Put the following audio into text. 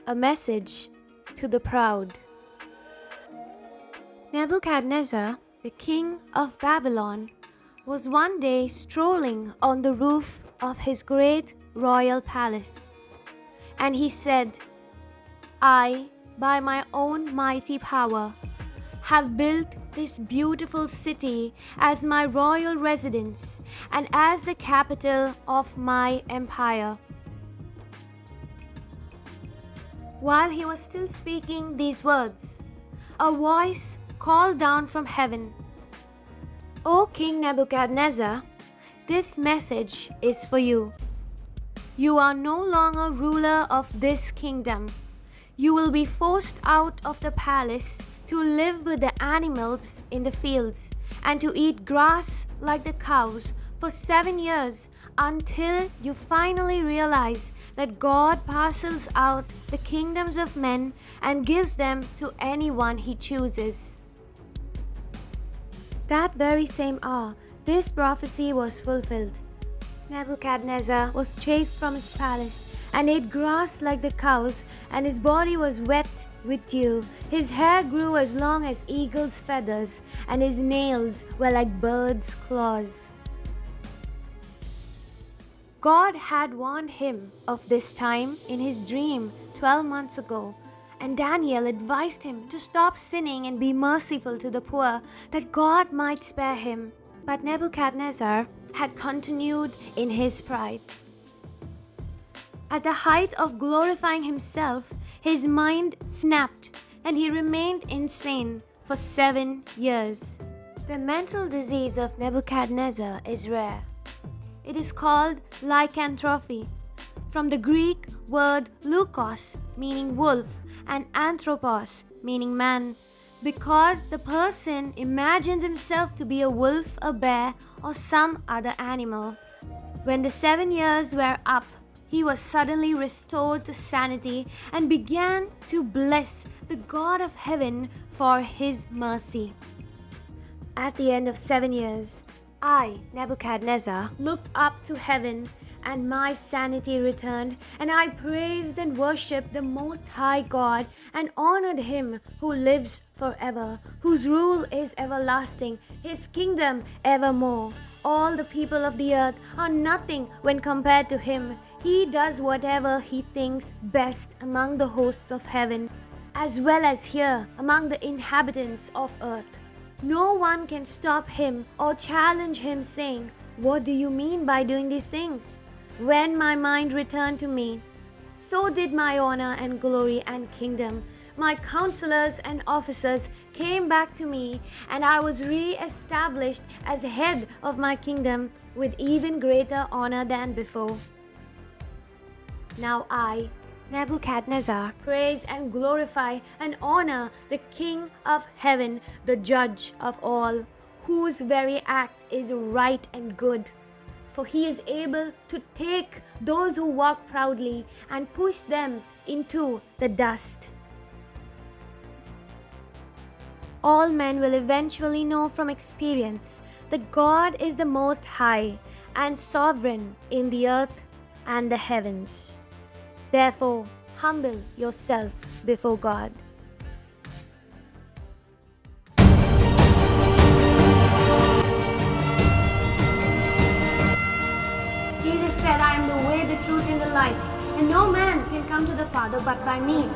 A message to the proud. Nebuchadnezzar, the king of Babylon, was one day strolling on the roof of his great royal palace. And he said, I, by my own mighty power, have built this beautiful city as my royal residence and as the capital of my empire. While he was still speaking these words, a voice called down from heaven, O King Nebuchadnezzar, this message is for you. You are no longer ruler of this kingdom. You will be forced out of the palace to live with the animals in the fields and to eat grass like the cows for 7 years until you finally realize that God parcels out the kingdoms of men and gives them to anyone he chooses. That very same hour, this prophecy was fulfilled. Nebuchadnezzar was chased from his palace and ate grass like the cows, and his body was wet with dew. His hair grew as long as eagle's feathers, and his nails were like birds' claws. God had warned him of this time in his dream 12 months ago, and Daniel advised him to stop sinning and be merciful to the poor, that God might spare him. But Nebuchadnezzar had continued in his pride. At the height of glorifying himself, his mind snapped and he remained insane for 7 years. The mental disease of Nebuchadnezzar is rare. It is called lycanthropy, from the Greek word lukos, meaning wolf, and anthropos, meaning man, because the person imagines himself to be a wolf, a bear, or some other animal. When the 7 years were up, he was suddenly restored to sanity and began to bless the God of heaven for his mercy. At the end of 7 years, I, Nebuchadnezzar, looked up to heaven, and my sanity returned, and I praised and worshipped the Most High God and honored Him who lives forever, whose rule is everlasting, His kingdom evermore. All the people of the earth are nothing when compared to Him. He does whatever He thinks best among the hosts of heaven, as well as here among the inhabitants of earth. No one can stop Him or challenge Him, saying, What do you mean by doing these things? When my mind returned to me, so did my honor and glory and kingdom. My counselors and officers came back to me, and I was re-established as head of my kingdom with even greater honor than before. Now I, Nebuchadnezzar, praise and glorify and honor the King of heaven, the Judge of all, whose very act is right and good. For he is able to take those who walk proudly and push them into the dust. All men will eventually know from experience that God is the Most High and sovereign in the earth and the heavens. Therefore, humble yourself before God. Jesus said, I am the way, the truth, and the life, and no man can come to the Father but by me.